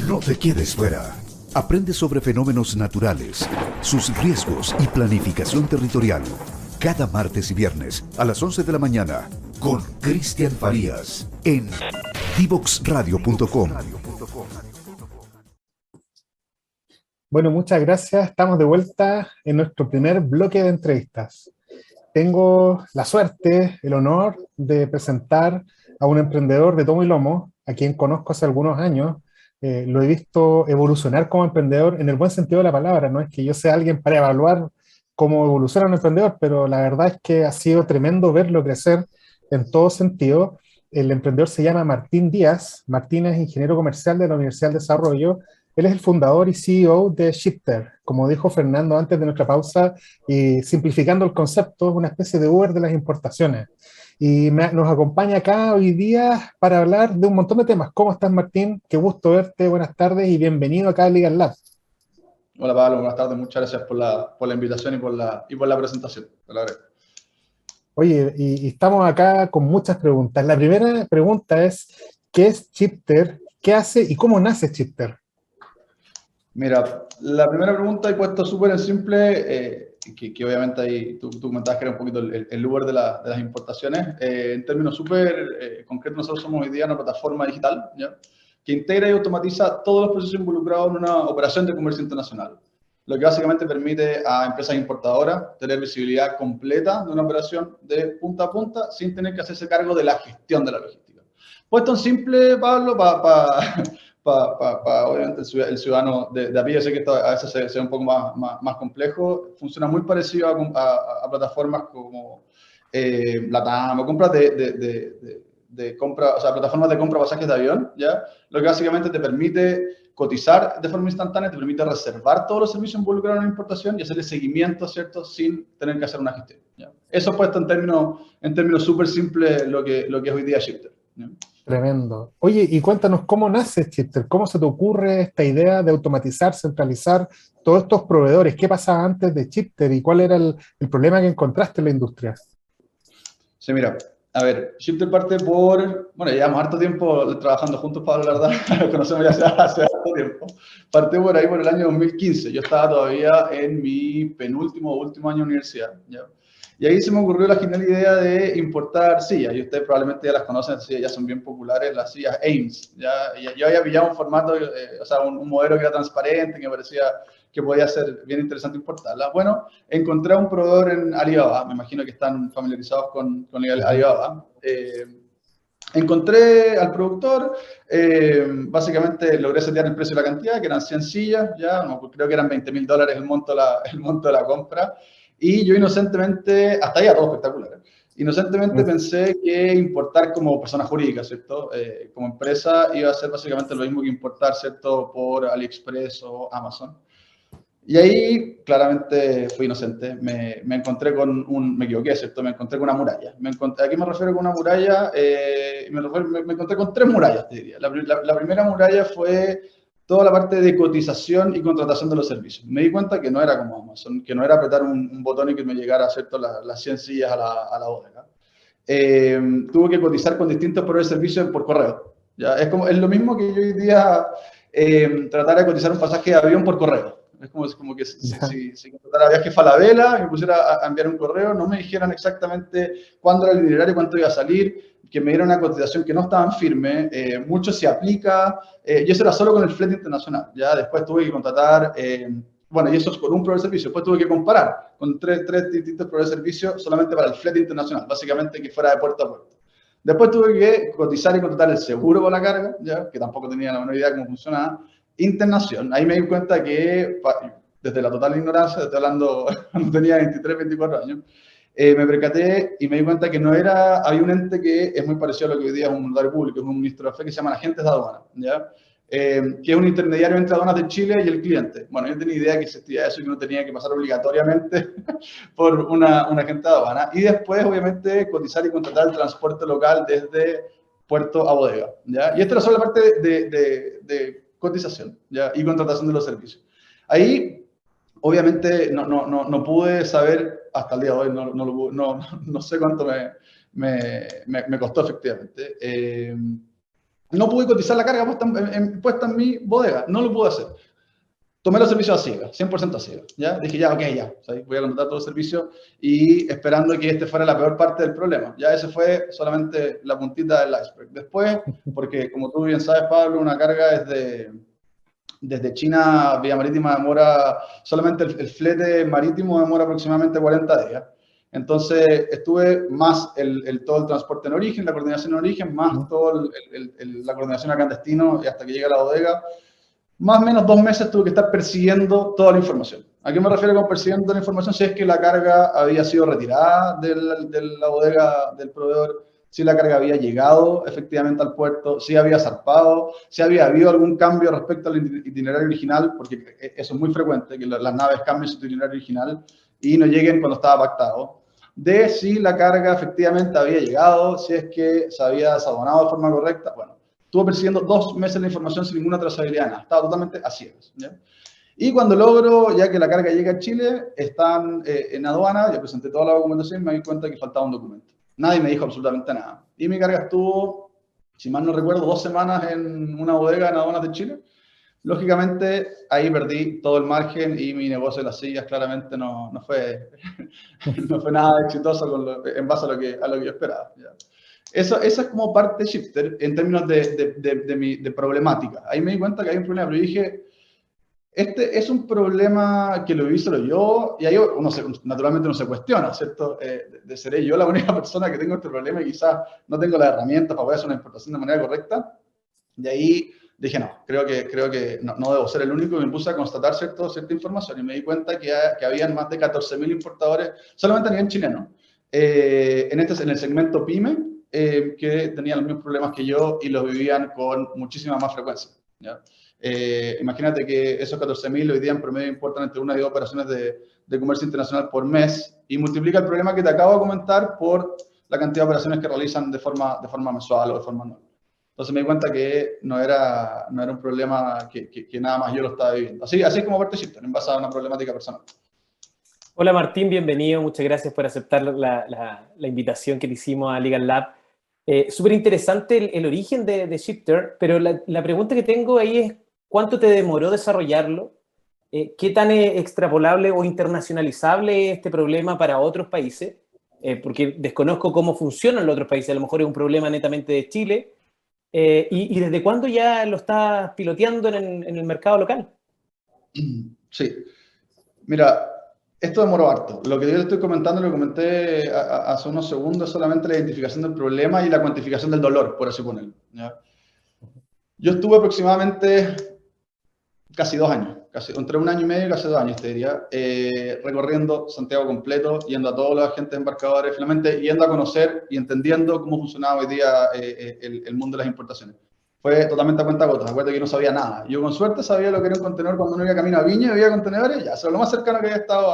No te quedes fuera. Aprende sobre fenómenos naturales, sus riesgos y planificación territorial. Cada martes y viernes a las 11 de la mañana con Cristian Farías en divoxradio.com. Bueno, muchas gracias. Estamos de vuelta en nuestro primer bloque de entrevistas. Tengo la suerte, el honor de presentar a un emprendedor de tomo y lomo, a quien conozco hace algunos años. Lo he visto evolucionar como emprendedor en el buen sentido de la palabra. No es que yo sea alguien para evaluar cómo evoluciona un emprendedor, pero la verdad es que ha sido tremendo verlo crecer en todo sentido. El emprendedor se llama Martín Díaz. Martín es ingeniero comercial de la Universidad del Desarrollo. Él es el fundador y CEO de Shifter. Como dijo Fernando antes de nuestra pausa, y simplificando el concepto, es una especie de Uber de las importaciones. Y nos acompaña acá hoy día para hablar de un montón de temas. ¿Cómo estás, Martín? Qué gusto verte, buenas tardes y bienvenido acá a Legal Lab. Hola Pablo, buenas tardes, muchas gracias por la invitación y por la presentación. Te lo agradezco. Oye, y estamos acá con muchas preguntas. La primera pregunta es, ¿qué es Shifter? ¿Qué hace y cómo nace Shifter? Mira, la primera pregunta he puesto súper en simple, que obviamente ahí tú comentabas que era un poquito el Uber de las importaciones. En términos súper concretos, nosotros somos hoy día una plataforma digital, ¿ya?, que integra y automatiza todos los procesos involucrados en una operación de comercio internacional, lo que básicamente permite a empresas importadoras tener visibilidad completa de una operación de punta a punta sin tener que hacerse cargo de la gestión de la logística. Puesto en simple, Pablo, obviamente el ciudadano de a pie, yo sé que esto a veces se ve un poco más complejo, funciona muy parecido a plataformas como LATAM o compras de compra, o sea, plataformas de compra de pasajes de avión, ¿ya? Lo que básicamente te permite cotizar de forma instantánea, te permite reservar todos los servicios involucrados en la importación y hacerle seguimiento, ¿cierto?, sin tener que hacer una gestión, ¿ya? Eso puesto en términos súper simples lo que es hoy día Shifter, ¿ya? Tremendo. Oye, y cuéntanos cómo nace Shifter, cómo se te ocurre esta idea de automatizar, centralizar todos estos proveedores. ¿Qué pasaba antes de Shifter y cuál era el problema que encontraste en la industria? Sí, mira, a ver, Shifter parte bueno, llevamos harto tiempo trabajando juntos, Pablo, la verdad, nos conocemos ya hace harto tiempo. Partió por ahí por el año 2015, yo estaba todavía en mi penúltimo o último año de universidad, ¿ya? Y ahí se me ocurrió la genial idea de importar sillas, y ustedes probablemente ya las conocen, ya son bien populares, las sillas Ames, ¿ya? Y yo había pillado un formato, o sea, un modelo que era transparente, que me parecía que podía ser bien interesante importarla. Bueno, encontré a un proveedor en Alibaba, me imagino que están familiarizados con Alibaba. Encontré al productor, básicamente logré setear el precio de la cantidad, que eran 100 sillas, ya, no, creo que eran $20.000 el monto de la compra, y yo inocentemente, hasta ahí a todo espectacular, inocentemente pensé que importar como persona jurídica, ¿cierto?, como empresa iba a ser básicamente lo mismo que importar, ¿cierto?, por AliExpress o Amazon. Y ahí claramente fui inocente, me encontré me equivoqué, ¿cierto? Me encontré con una muralla. ¿A qué me refiero con una muralla? Me encontré con tres murallas, te diría. La primera muralla fue toda la parte de cotización y contratación de los servicios. Me di cuenta que no era como Amazon, que no era apretar un botón y que me llegara, ¿cierto?, las 100 sillas a la bodega. Tuve que cotizar con distintos proveedores de servicios por correo. ¿Ya? Es lo mismo que yo hoy día tratar de cotizar un pasaje de avión por correo. Es como que si contratara viaje Falabella y me pusiera a enviar un correo, no me dijeran exactamente cuándo era el itinerario, cuánto iba a salir, que me dieran una cotización que no estaba firme, mucho se aplica, y eso era solo con el flete internacional. Ya después tuve que contratar, bueno, y eso es con un proveedor de servicio, después tuve que comparar con tres distintos proveedores de servicio solamente para el flete internacional, básicamente que fuera de puerto a puerto. Después tuve que cotizar y contratar el seguro por la carga, ¿ya?, que tampoco tenía la menor idea de cómo funcionaba. Internación, ahí me di cuenta que desde la total ignorancia, estoy hablando cuando tenía 23, 24 años, me percaté y me di cuenta que había un ente que es muy parecido a lo que hoy día es un notario público, es un ministro de fe, que se llaman agentes de aduana, ¿ya? Que es un intermediario entre aduanas de Chile y el cliente. Bueno, yo tenía idea que existía eso y que no tenía que pasar obligatoriamente por un agente de aduana. Y después, obviamente, cotizar y contratar el transporte local desde puerto a bodega, ¿ya? Y esta era solo la parte de cotización, ¿ya?, y contratación de los servicios. Ahí, obviamente, no pude saber, hasta el día de hoy, no sé cuánto me costó efectivamente. no pude cotizar la carga puesta en mi bodega, no lo pude hacer. Tomé los servicios a ciegas, 100% a ciegas, ¿ya? Dije, ya, ok, ya, ¿sabes? Voy a contratar todo el servicio y esperando que este fuera la peor parte del problema. Ya ese fue solamente la puntita del iceberg. Después, porque como tú bien sabes, Pablo, una carga desde China vía marítima demora, solamente el flete marítimo demora aproximadamente 40 días. Entonces, estuve más todo el transporte en origen, la coordinación en origen, más todo la coordinación acá en destino y hasta que llegue a la bodega. Más o menos 2 meses tuve que estar persiguiendo toda la información. ¿A qué me refiero con persiguiendo toda la información? Si es que la carga había sido retirada de la bodega del proveedor, si la carga había llegado efectivamente al puerto, si había zarpado, si había habido algún cambio respecto al itinerario original, porque eso es muy frecuente, que las naves cambien su itinerario original y no lleguen cuando estaba pactado. De si la carga efectivamente había llegado, si es que se había desabonado de forma correcta. Bueno, estuve persiguiendo 2 meses la información sin ninguna trazabilidad, nada. Estaba totalmente a ciegas, ¿ya? Y cuando logro, ya que la carga llega a Chile, están en aduana, ya presenté toda la documentación y me di cuenta que faltaba un documento. Nadie me dijo absolutamente nada. Y mi carga estuvo, si mal no recuerdo, 2 semanas en una bodega en aduanas de Chile. Lógicamente, ahí perdí todo el margen y mi negocio de las sillas claramente no fue, no fue nada exitoso en base a lo que yo esperaba, ¿ya? Esa es como parte de Shifter en términos de problemática. Ahí me di cuenta que hay un problema, pero dije, este es un problema que lo viví solo yo, y ahí naturalmente uno se cuestiona, ¿cierto? ¿Seré yo la única persona que tengo este problema y quizás no tengo las herramientas para poder hacer una importación de manera correcta? De ahí dije, no, creo que no debo ser el único, y me puse a constatar cierta información y me di cuenta que habían más de 14.000 importadores, solamente a nivel chileno, en el segmento PYME, que tenían los mismos problemas que yo y los vivían con muchísima más frecuencia, ¿ya? Imagínate que esos 14.000 hoy día en promedio importan entre 1 y 2 operaciones de comercio internacional por mes y multiplica el problema que te acabo de comentar por la cantidad de operaciones que realizan de forma mensual o de forma anual. Entonces me di cuenta que no era un problema que nada más yo lo estaba viviendo. Así es como parte Shifter, en base a una problemática personal. Hola Martín, bienvenido. Muchas gracias por aceptar la invitación que te hicimos a Legal Lab. Súper interesante el origen de Shifter, pero la pregunta que tengo ahí es ¿cuánto te demoró desarrollarlo? ¿Qué tan extrapolable o internacionalizable es este problema para otros países? Porque desconozco cómo funcionan los otros países, a lo mejor es un problema netamente de Chile. ¿Y desde cuándo ya lo estás piloteando en el mercado local? Sí, mira, esto demoró harto. Lo que yo te estoy comentando, lo comenté hace unos segundos, es solamente la identificación del problema y la cuantificación del dolor, por así ponerlo, ¿ya? Yo estuve aproximadamente casi 2 años, entre 1 año y medio y casi 2 años, te diría, recorriendo Santiago completo, yendo a todos los agentes embarcadores, finalmente yendo a conocer y entendiendo cómo funcionaba hoy día el mundo de las importaciones. Fue totalmente a cuentagotas, acuérdate que yo no sabía nada. Yo con suerte sabía lo que era un contenedor cuando uno iba camino a Viña y había contenedores, ya, eso era lo más cercano que había estado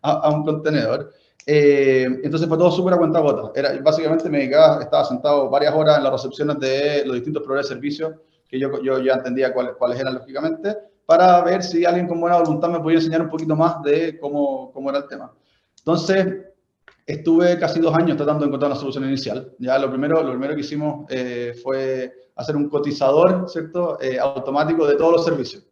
a un contenedor. Entonces fue todo súper a cuentagotas. Básicamente me dedicaba, estaba sentado varias horas en las recepciones de los distintos proveedores de servicios, que yo ya entendía cuáles eran lógicamente, para ver si alguien con buena voluntad me podía enseñar un poquito más de cómo era el tema. Entonces, estuve casi 2 años tratando de encontrar una solución inicial. Ya lo primero que hicimos fue hacer un cotizador, ¿cierto? Automático de todos los servicios,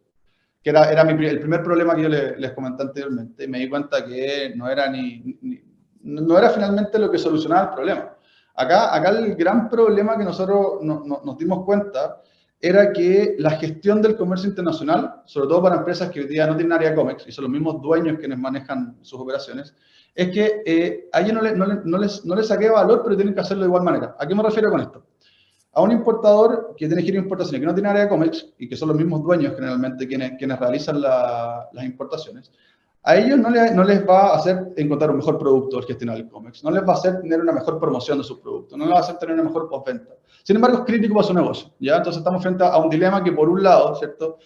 que era el primer problema que yo les comenté anteriormente. Y me di cuenta que no era finalmente lo que solucionaba el problema. Acá el gran problema que nosotros nos dimos cuenta era que la gestión del comercio internacional, sobre todo para empresas que hoy día no tienen área COMEX, y son los mismos dueños quienes manejan sus operaciones, es que a ellos no les saqué valor, pero tienen que hacerlo de igual manera. ¿A qué me refiero con esto? A un importador que tiene giro de importaciones, que no tiene área de COMEX, y que son los mismos dueños generalmente quienes realizan las importaciones, a ellos no les va a hacer encontrar un mejor producto al gestionar el COMEX, no les va a hacer tener una mejor promoción de sus productos, no les va a hacer tener una mejor postventa. Sin embargo, es crítico para su negocio, ¿ya? Entonces estamos frente a un dilema que por un lado, ¿cierto?,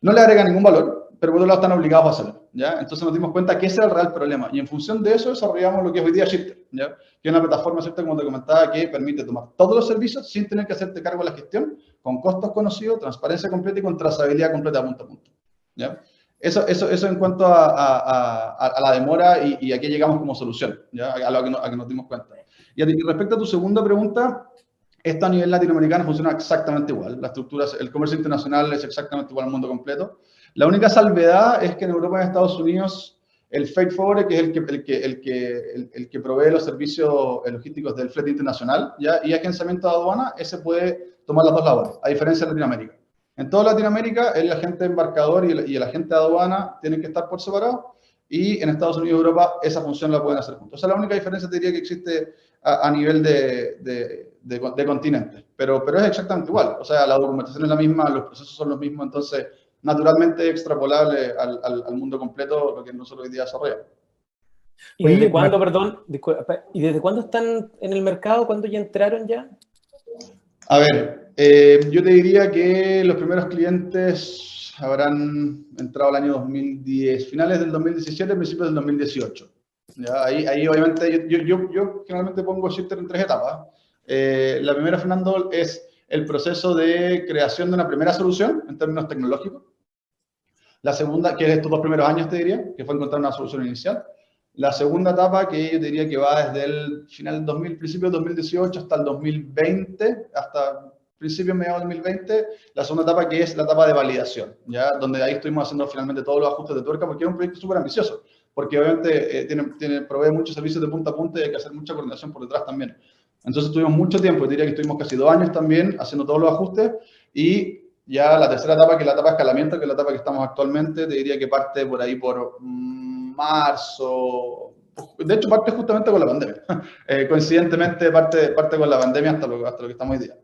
no le agrega ningún valor, pero por otro lado están obligados a hacerlo, ¿ya? Entonces nos dimos cuenta que ese era el real problema, y en función de eso desarrollamos lo que es hoy día Shifter, ¿ya? Que es una plataforma, ¿cierto?, como te comentaba, que permite tomar todos los servicios sin tener que hacerte cargo de la gestión, con costos conocidos, transparencia completa y con trazabilidad completa punto a punto, ¿ya? Eso en cuanto a la demora y a qué llegamos como solución, ¿ya? A lo que nos dimos cuenta. Y respecto a tu segunda pregunta, Esto a nivel latinoamericano funciona exactamente igual. La estructura, el comercio internacional es exactamente igual al mundo completo. La única salvedad es que en Europa y en Estados Unidos el freight forwarder, que es el que provee los servicios logísticos del flete internacional, ¿ya? Y agenciamiento de aduana, ese puede tomar las dos labores, a diferencia de Latinoamérica. En toda Latinoamérica, el agente embarcador y el agente de aduana tienen que estar por separado, y en Estados Unidos y Europa esa función la pueden hacer juntos. Esa es la única diferencia, te diría, que existe a nivel de continente, pero es exactamente igual. O sea, la documentación es la misma, los procesos son los mismos, entonces naturalmente extrapolable al mundo completo lo que nosotros hoy día desarrollamos. ¿Y Oye, desde cuándo, perdón, y desde cuándo están en el mercado? ¿Cuándo ya entraron ya? A ver, yo te diría que los primeros clientes habrán entrado el año 2010, finales del 2017, principios del 2018. ¿Ya? Ahí obviamente, yo generalmente pongo Shifter en tres etapas. La primera, Fernando, es el proceso de creación de una primera solución en términos tecnológicos. La segunda, que es estos 2 primeros años, te diría, que fue encontrar una solución inicial. La segunda etapa, que yo diría que va desde el final del 2000, principio del 2018 hasta el 2020, hasta principios, mediados del 2020, la segunda etapa, que es la etapa de validación, ¿ya? Donde ahí estuvimos haciendo finalmente todos los ajustes de tuerca, porque es un proyecto súper ambicioso, porque obviamente provee muchos servicios de punta a punta y hay que hacer mucha coordinación por detrás también. Entonces tuvimos mucho tiempo, yo diría que estuvimos casi 2 años también haciendo todos los ajustes, y ya la tercera etapa, que es la etapa de escalamiento, que es la etapa que estamos actualmente, te diría que parte por ahí por marzo. De hecho, parte justamente con la pandemia. Coincidentemente, parte con la pandemia hasta lo que estamos hoy día.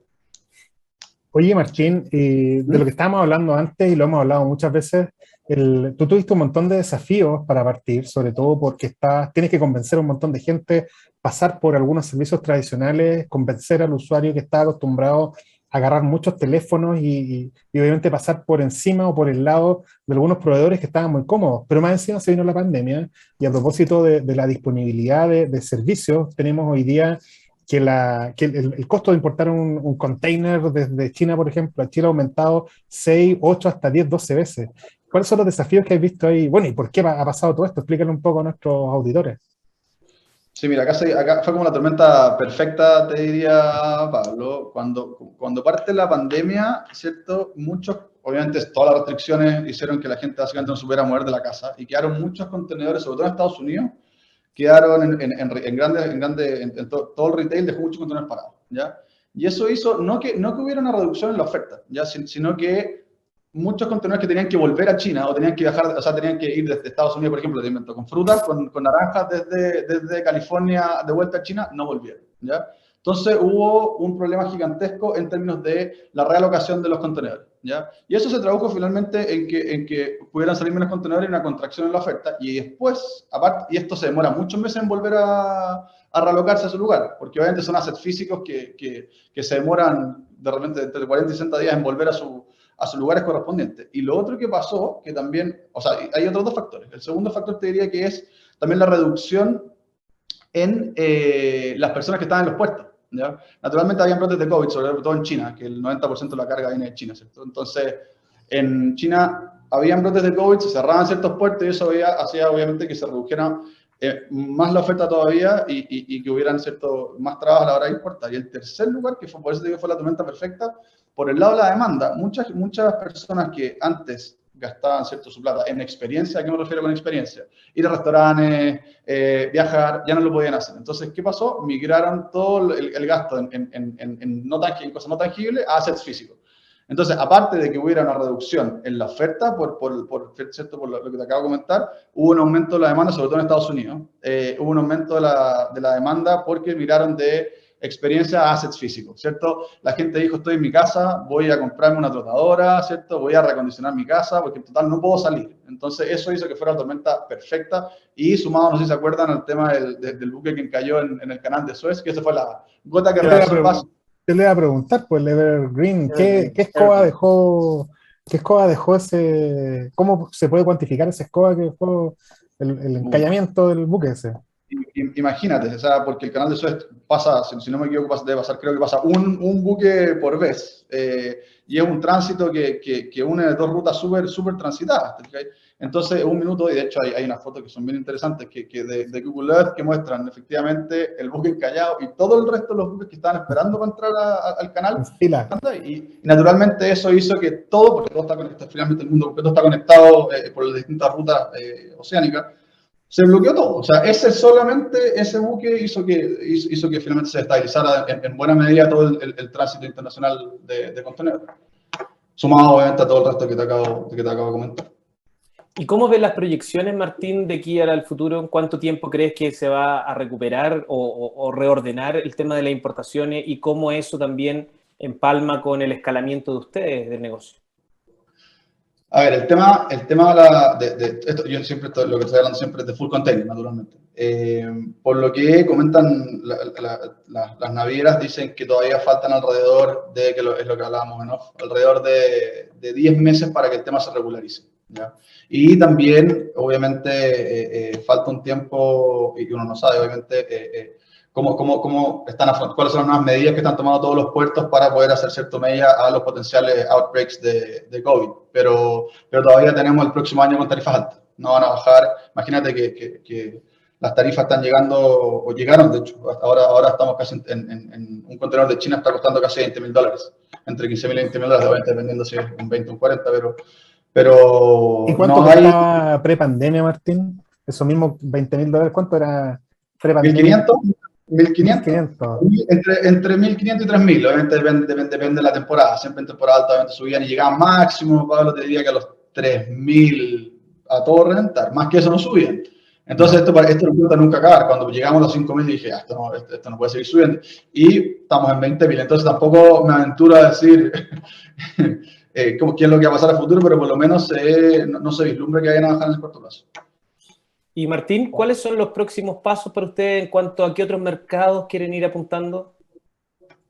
Oye, Martín, de lo que estábamos hablando antes y lo hemos hablado muchas veces, tú tuviste un montón de desafíos para partir, sobre todo porque tienes que convencer a un montón de gente, pasar por algunos servicios tradicionales, convencer al usuario que está acostumbrado a agarrar muchos teléfonos y obviamente pasar por encima o por el lado de algunos proveedores que estaban muy cómodos. Pero más encima se vino la pandemia y a propósito de la disponibilidad de servicios, tenemos hoy día que el costo de importar un container desde China, por ejemplo, a Chile ha aumentado 6, 8, hasta 10, 12 veces. ¿Cuáles son los desafíos que has visto ahí? Bueno, ¿y por qué ha pasado todo esto? Explícale un poco a nuestros auditores. Sí, mira, acá fue como la tormenta perfecta, te diría, Pablo. Cuando parte la pandemia, ¿cierto? Obviamente todas las restricciones hicieron que la gente básicamente no supiera mover de la casa, y quedaron muchos contenedores, sobre todo en Estados Unidos, quedaron en todo el retail, dejó muchos contenedores parados, ¿ya? Y eso hizo, no que hubiera una reducción en la oferta, ¿ya? Sino que muchos contenedores que tenían que volver a China o tenían que viajar, o sea, tenían que ir desde Estados Unidos, por ejemplo, te invento, con frutas, con naranjas desde California de vuelta a China, no volvieron, ¿ya? Entonces hubo un problema gigantesco en términos de la realocación de los contenedores, ¿ya? Y eso se tradujo finalmente en que pudieran salir menos contenedores y una contracción en la oferta, y después, aparte, y esto se demora muchos meses en volver a realocarse a su lugar, porque obviamente son assets físicos que se demoran de repente entre 40 y 60 días en volver a sus lugares correspondientes. Y lo otro que pasó, que también, o sea, hay otros 2 factores. El segundo factor te diría que es también la reducción en las personas que estaban en los puertos, ¿ya? Naturalmente habían brotes de COVID, sobre todo en China, que el 90% de la carga viene de China, ¿cierto? Entonces, en China habían brotes de COVID, se cerraban ciertos puertos y eso hacía obviamente que se redujera más la oferta todavía y que hubieran más trabas a la hora de importar. Y el tercer lugar, que fue, por eso digo que fue la tormenta perfecta, por el lado de la demanda, muchas personas que antes gastaban su plata en experiencia. ¿A qué me refiero con experiencia? Ir a restaurantes, viajar, ya no lo podían hacer. Entonces, ¿qué pasó? Migraron todo el gasto en cosas no tangibles a assets físicos. Entonces, aparte de que hubiera una reducción en la oferta, por lo que te acabo de comentar, hubo un aumento de la demanda, sobre todo en Estados Unidos. Hubo un aumento de la demanda porque miraron de experiencia a assets físicos, ¿cierto? La gente dijo, estoy en mi casa, voy a comprarme una trotadora, ¿cierto? Voy a reacondicionar mi casa porque en total no puedo salir. Entonces, eso hizo que fuera la tormenta perfecta y sumado, no sé si se acuerdan, al tema del buque que cayó en el canal de Suez, que esa fue la gota que rebasó el vaso. Yo le iba a preguntar, pues, el Evergreen, ¿qué escoba dejó ese? ¿Cómo se puede cuantificar esa escoba que dejó el encallamiento del buque ese? imagínate, o sea, porque el canal de Suez pasa, si no me equivoco, debe pasar, creo que pasa un buque por vez. Y es un tránsito que une dos rutas súper transitadas. ¿Okay? Entonces, un minuto, y de hecho hay unas fotos que son bien interesantes de Google Earth que muestran efectivamente el buque encallado y todo el resto de los buques que estaban esperando para entrar al canal. Y naturalmente eso hizo que todo, porque todo está conectado, finalmente el mundo completo está conectado por las distintas rutas oceánicas, se bloqueó todo. O sea, solamente ese buque hizo que finalmente se estabilizara en buena medida todo el tránsito internacional de contenedores. Sumado obviamente a todo el resto que te acabo de comentar. ¿Y cómo ves las proyecciones, Martín, de aquí al futuro? ¿En cuánto tiempo crees que se va a recuperar o reordenar el tema de las importaciones y cómo eso también empalma con el escalamiento de ustedes del negocio? A ver, el tema de esto, yo siempre lo que estoy hablando siempre es de full container, naturalmente. Por lo que comentan las navieras, dicen que todavía faltan alrededor de, es lo que hablábamos, ¿no? Alrededor de 10 meses para que el tema se regularice. ¿Ya? Y también, obviamente, falta un tiempo, y uno no sabe, obviamente, cómo están cuáles son las nuevas medidas que están tomando todos los puertos para poder hacer cierta medida a los potenciales outbreaks de COVID. Pero todavía tenemos el próximo año con tarifas altas. No van a bajar. Imagínate que las tarifas están llegando, o llegaron, de hecho. Ahora estamos casi en un contenedor de China está costando casi $20,000. Entre $15,000 y $20,000, obviamente, dependiendo si es un 20 o un 40, pero ¿Y cuánto no hay... costaba pre-pandemia, Martín? Esos mismos $20,000, ¿cuánto era pre-pandemia? 1.500. Entre 1.500 y 3.000, obviamente depende de la temporada. Siempre en temporada alta obviamente subían y llegaban máximo, Pablo, te diría que a los 3.000 a todo reventar. Más que eso no subían. Entonces esto no puede nunca acabar. Cuando llegamos a los 5.000 dije, esto no puede seguir subiendo. Y estamos en 20.000. Entonces tampoco me aventuro a decir qué es lo que va a pasar al futuro, pero por lo menos no se vislumbra que vayan a bajar en el corto plazo. Y Martín, ¿cuáles son los próximos pasos para ustedes en cuanto a qué otros mercados quieren ir apuntando?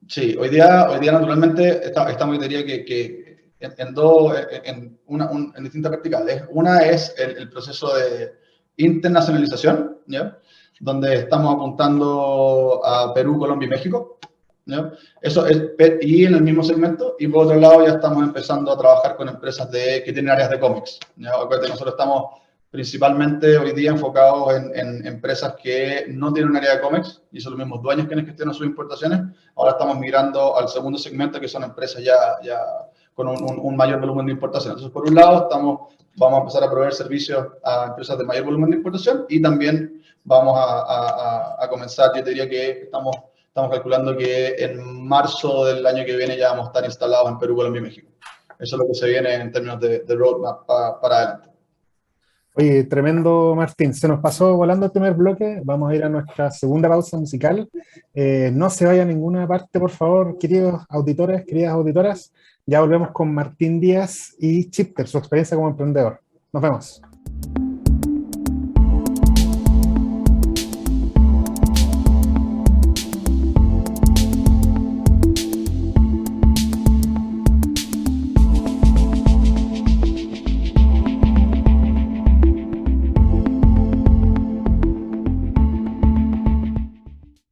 Sí, hoy día naturalmente estamos, yo diría que en distintas verticales. Una es el proceso de internacionalización, ¿ya? Donde estamos apuntando a Perú, Colombia y México, ¿ya? Eso es, y en el mismo segmento, y por otro lado ya estamos empezando a trabajar con empresas que tienen áreas de cómics, ¿ya? Acuérdate, nosotros estamos principalmente hoy día enfocados en empresas que no tienen un área de cómics y son los mismos dueños quienes gestionan sus importaciones. Ahora estamos migrando al segundo segmento, que son empresas ya con un mayor volumen de importación. Entonces, por un lado, vamos a empezar a proveer servicios a empresas de mayor volumen de importación y también vamos a comenzar, yo te diría que estamos calculando que en marzo del año que viene ya vamos a estar instalados en Perú, Colombia y México. Eso es lo que se viene en términos de roadmap para adelante. Oye, tremendo, Martín. Se nos pasó volando el primer bloque. Vamos a ir a nuestra segunda pausa musical. No se vaya a ninguna parte, por favor, queridos auditores, queridas auditoras. Ya volvemos con Martín Díaz y Chipter, su experiencia como emprendedor. Nos vemos.